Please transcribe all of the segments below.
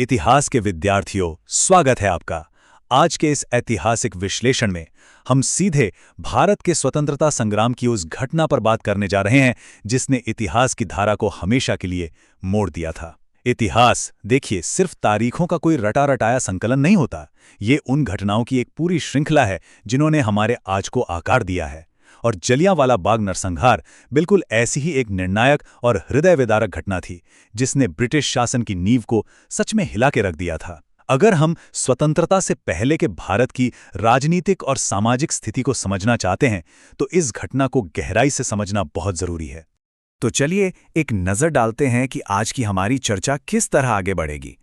इतिहास के विद्यार्थियों, स्वागत है आपका। आज के इस ऐतिहासिक विश्लेषण में हम सीधे भारत के स्वतंत्रता संग्राम की उस घटना पर बात करने जा रहे हैं जिसने इतिहास की धारा को हमेशा के लिए मोड़ दिया था। इतिहास, देखिए, सिर्फ तारीखों का कोई रटा रटाया संकलन नहीं होता। ये उन घटनाओं की एक पूरी श्रृंखला है जिन्होंने हमारे आज को आकार दिया है। और जलियांवाला बाग नरसंहार बिल्कुल ऐसी ही एक निर्णायक और हृदय विदारक घटना थी जिसने ब्रिटिश शासन की नींव को सच में हिला के रख दिया था। अगर हम स्वतंत्रता से पहले के भारत की राजनीतिक और सामाजिक स्थिति को समझना चाहते हैं तो इस घटना को गहराई से समझना बहुत जरूरी है। तो चलिए एक नजर डालते हैं कि आज की हमारी चर्चा किस तरह आगे बढ़ेगी।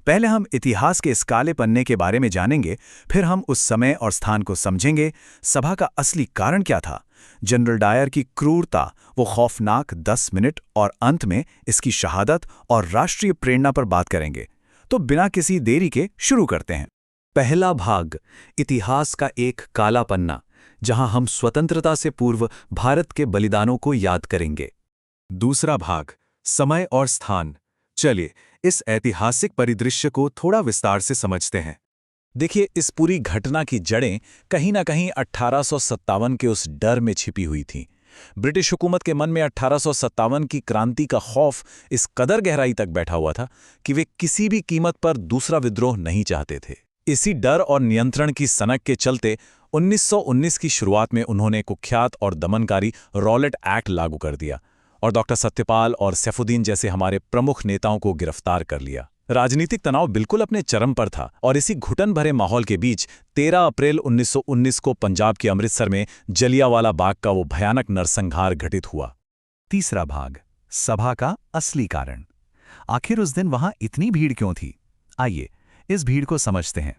पहले हम इतिहास के इस काले पन्ने के बारे में जानेंगे, फिर हम उस समय और स्थान को समझेंगे, सभा का असली कारण क्या था, जनरल डायर की क्रूरता, वो खौफनाक 10 मिनट, और अंत में इसकी शहादत और राष्ट्रीय प्रेरणा पर बात करेंगे। तो बिना किसी देरी के शुरू करते हैं। पहला भाग, इतिहास का एक काला पन्ना, जहां हम स्वतंत्रता से पूर्व भारत के बलिदानों को याद करेंगे। दूसरा भाग, समय और स्थान। चलिए इस ऐतिहासिक परिदृश्य को थोड़ा विस्तार से समझते हैं। देखिए, इस पूरी घटना की जड़ें कहीं ना कहीं 1857 के उस डर में छिपी हुई थीं। ब्रिटिश हुकूमत के मन में 1857 की क्रांति का खौफ इस कदर गहराई तक बैठा हुआ था कि वे किसी भी कीमत पर दूसरा विद्रोह नहीं चाहते थे। इसी डर और नियंत्रण की सनक के चलते 1919 की शुरुआत में उन्होंने कुख्यात और दमनकारी रॉलेट एक्ट लागू कर दिया और डॉक्टर सत्यपाल और सैफुद्दीन जैसे हमारे प्रमुख नेताओं को गिरफ्तार कर लिया। राजनीतिक तनाव बिल्कुल अपने चरम पर था और इसी घुटन भरे माहौल के बीच 13 अप्रैल 1919 को पंजाब के अमृतसर में जलियांवाला बाग का वो भयानक नरसंहार घटित हुआ। तीसरा भाग, सभा का असली कारण। आखिर उस दिन वहां इतनी भीड़ क्यों थी? आइए इस भीड़ को समझते हैं।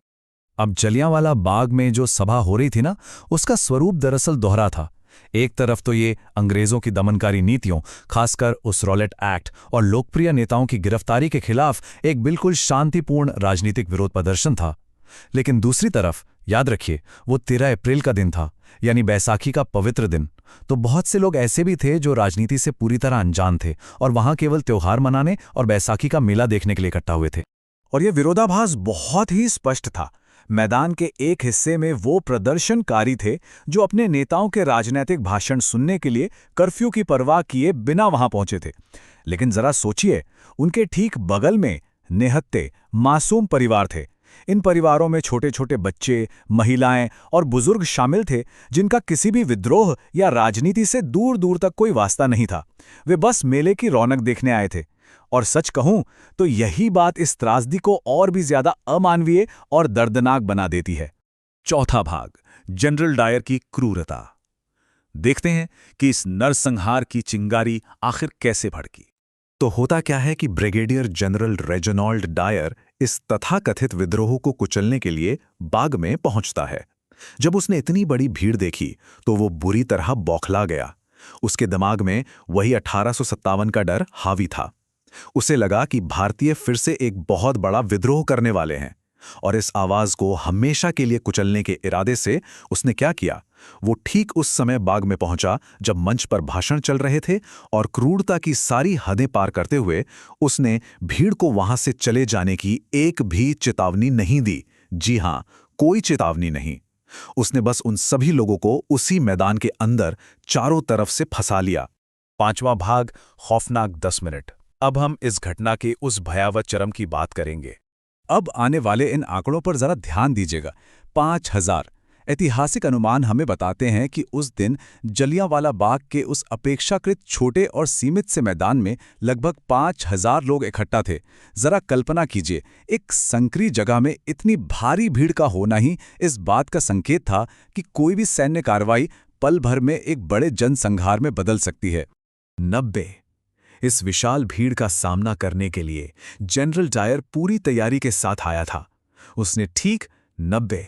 अब जलियांवाला बाग में जो सभा हो रही थी ना, उसका स्वरूप दरअसल दोहरा था। एक तरफ तो ये अंग्रेजों की दमनकारी नीतियों, खासकर उस रॉलेट एक्ट और लोकप्रिय नेताओं की गिरफ्तारी के खिलाफ एक बिल्कुल शांतिपूर्ण राजनीतिक विरोध प्रदर्शन था। लेकिन दूसरी तरफ, याद रखिए, वो 13 अप्रैल का दिन था, यानी बैसाखी का पवित्र दिन। तो बहुत से लोग ऐसे भी थे जो राजनीति से पूरी तरह अनजान थे और वहां केवल त्योहार मनाने और बैसाखी का मेला देखने के लिए इकट्ठा हुए थे। और यह विरोधाभास बहुत ही स्पष्ट था। मैदान के एक हिस्से में वो प्रदर्शनकारी थे जो अपने नेताओं के राजनीतिक भाषण सुनने के लिए कर्फ्यू की परवाह किए बिना वहां पहुंचे थे। लेकिन जरा सोचिए, उनके ठीक बगल में निहत्थे मासूम परिवार थे। इन परिवारों में छोटे छोटे बच्चे, महिलाएं और बुजुर्ग शामिल थे जिनका किसी भी विद्रोह या राजनीति से दूर दूर तक कोई वास्ता नहीं था। वे बस मेले की रौनक देखने आए थे। और सच कहूं तो यही बात इस त्रासदी को और भी ज्यादा अमानवीय और दर्दनाक बना देती है। चौथा भाग, जनरल डायर की क्रूरता। देखते हैं कि इस नरसंहार की चिंगारी आखिर कैसे भड़की। तो होता क्या है कि ब्रिगेडियर जनरल रेजिनाल्ड डायर इस तथाकथित विद्रोह को कुचलने के लिए बाग में पहुंचता है। जब उसने इतनी बड़ी भीड़ देखी तो वो बुरी तरह बौखला गया। उसके दिमाग में वही 1857 का डर हावी था। उसे लगा कि भारतीय फिर से एक बहुत बड़ा विद्रोह करने वाले हैं, और इस आवाज को हमेशा के लिए कुचलने के इरादे से उसने क्या किया, वो ठीक उस समय बाग में पहुंचा जब मंच पर भाषण चल रहे थे, और क्रूरता की सारी हदें पार करते हुए उसने भीड़ को वहां से चले जाने की एक भी चेतावनी नहीं दी। जी हां, कोई चेतावनी नहीं। उसने बस उन सभी लोगों को उसी मैदान के अंदर चारों तरफ से फंसा लिया। पांचवां भाग, खौफनाक 10 मिनट। अब हम इस घटना के उस भयावह चरम की बात करेंगे। अब आने वाले इन आंकड़ों पर जरा ध्यान दीजिएगा। 5000 ऐतिहासिक अनुमान हमें बताते हैं कि उस दिन जलियांवाला बाग के उस अपेक्षाकृत छोटे और सीमित से मैदान में लगभग 5000 लोग इकट्ठा थे। जरा कल्पना कीजिए, एक संकरी जगह में इतनी भारी भीड़ का होना ही इस बात का संकेत था कि कोई भी सैन्य कार्रवाई पल भर में एक बड़े जनसंहार में बदल सकती है। 90 इस विशाल भीड़ का सामना करने के लिए जनरल डायर पूरी तैयारी के साथ आया था। उसने ठीक 90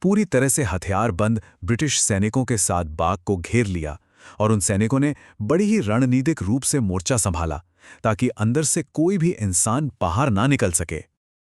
पूरी तरह से हथियारबंद ब्रिटिश सैनिकों के साथ बाग को घेर लिया, और उन सैनिकों ने बड़ी ही रणनीतिक रूप से मोर्चा संभाला ताकि अंदर से कोई भी इंसान बाहर ना निकल सके।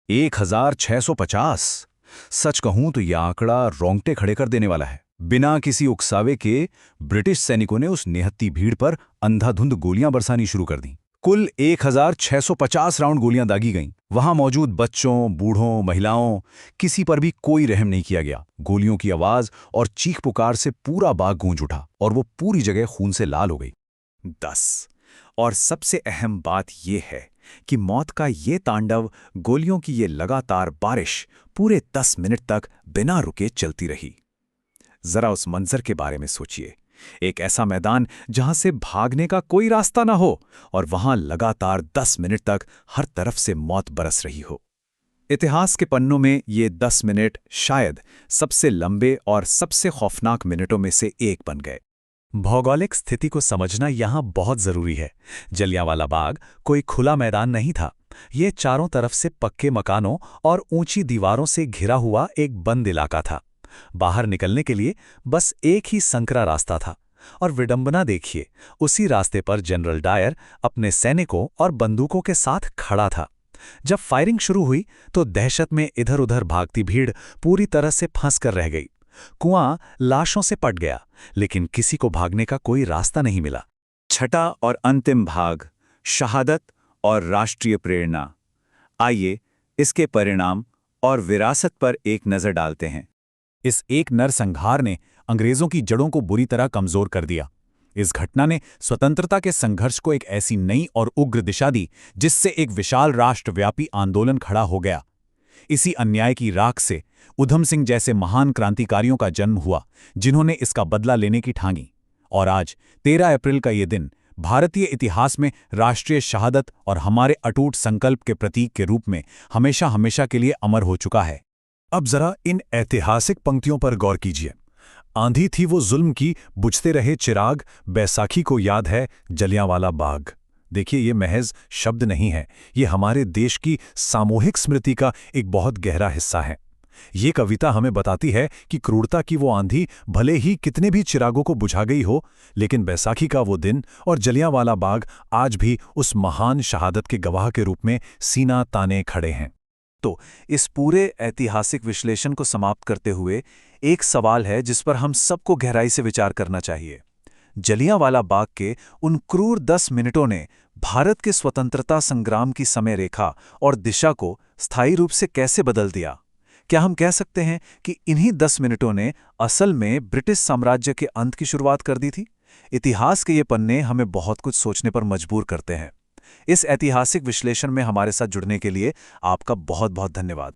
1650। सच कहूं तो यह आंकड़ा रोंगटे खड़े कर देने वाला है। बिना किसी उकसावे के ब्रिटिश सैनिकों ने उस निहत्ती भीड़ पर अंधाधुंध गोलियां बरसानी शुरू कर दी। कुल 1650 राउंड गोलियां दागी गईं। वहां मौजूद बच्चों, बूढ़ों, महिलाओं, किसी पर भी कोई रहम नहीं किया गया। गोलियों की आवाज और चीख पुकार से पूरा बाग गूंज उठा और वो पूरी जगह खून से लाल हो गई। 10 और सबसे अहम बात यह है कि मौत का ये तांडव, गोलियों की ये लगातार बारिश पूरे 10 मिनट तक बिना रुके चलती रही। जरा उस मंजर के बारे में सोचिए। एक ऐसा मैदान जहां से भागने का कोई रास्ता ना हो और वहां लगातार 10 मिनट तक हर तरफ से मौत बरस रही हो। इतिहास के पन्नों में ये 10 मिनट शायद सबसे लंबे और सबसे खौफनाक मिनटों में से एक बन गए। भौगोलिक स्थिति को समझना यहां बहुत जरूरी है। जलियांवाला बाग कोई खुला मैदान नहीं था। ये चारों तरफ से पक्के मकानों और ऊंची दीवारों से घिरा हुआ एक बंद इलाका था। बाहर निकलने के लिए बस एक ही संकरा रास्ता था। और विडंबना देखिए, उसी रास्ते पर जनरल डायर अपने सैनिकों और बंदूकों के साथ खड़ा था। जब फायरिंग शुरू हुई तो दहशत में इधर उधर भागती भीड़ पूरी तरह से फंस कर रह गई। कुआं लाशों से पट गया, लेकिन किसी को भागने का कोई रास्ता नहीं मिला। छठा और अंतिम भाग, शहादत और राष्ट्रीय प्रेरणा। आइए इसके परिणाम और विरासत पर एक नजर डालते हैं। इस एक नरसंहार ने अंग्रेजों की जड़ों को बुरी तरह कमजोर कर दिया। इस घटना ने स्वतंत्रता के संघर्ष को एक ऐसी नई और उग्र दिशा दी जिससे एक विशाल राष्ट्रव्यापी आंदोलन खड़ा हो गया। इसी अन्याय की राख से उधम सिंह जैसे महान क्रांतिकारियों का जन्म हुआ, जिन्होंने इसका बदला लेने की ठानी। और आज 13 अप्रैल का ये दिन भारतीय इतिहास में राष्ट्रीय शहादत और हमारे अटूट संकल्प के प्रतीक के रूप में हमेशा हमेशा के लिए अमर हो चुका है। अब जरा इन ऐतिहासिक पंक्तियों पर गौर कीजिए। आंधी थी वो जुल्म की, बुझते रहे चिराग, बैसाखी को याद है जलियांवाला बाग। देखिए, ये महज शब्द नहीं है, ये हमारे देश की सामूहिक स्मृति का एक बहुत गहरा हिस्सा है। ये कविता हमें बताती है कि क्रूरता की वो आंधी भले ही कितने भी चिरागों को बुझा गई हो, लेकिन बैसाखी का वो दिन और जलियांवाला बाग आज भी उस महान शहादत के गवाह के रूप में सीना ताने खड़े हैं। तो इस पूरे ऐतिहासिक विश्लेषण को समाप्त करते हुए एक सवाल है जिस पर हम सबको गहराई से विचार करना चाहिए। जलियांवाला बाग के उन क्रूर 10 मिनटों ने भारत के स्वतंत्रता संग्राम की समय रेखा और दिशा को स्थायी रूप से कैसे बदल दिया? क्या हम कह सकते हैं कि इन्हीं 10 मिनटों ने असल में ब्रिटिश साम्राज्य के अंत की शुरुआत कर दी थी? इतिहास के ये पन्ने हमें बहुत कुछ सोचने पर मजबूर करते हैं। इस ऐतिहासिक विश्लेषण में हमारे साथ जुड़ने के लिए आपका बहुत बहुत धन्यवाद।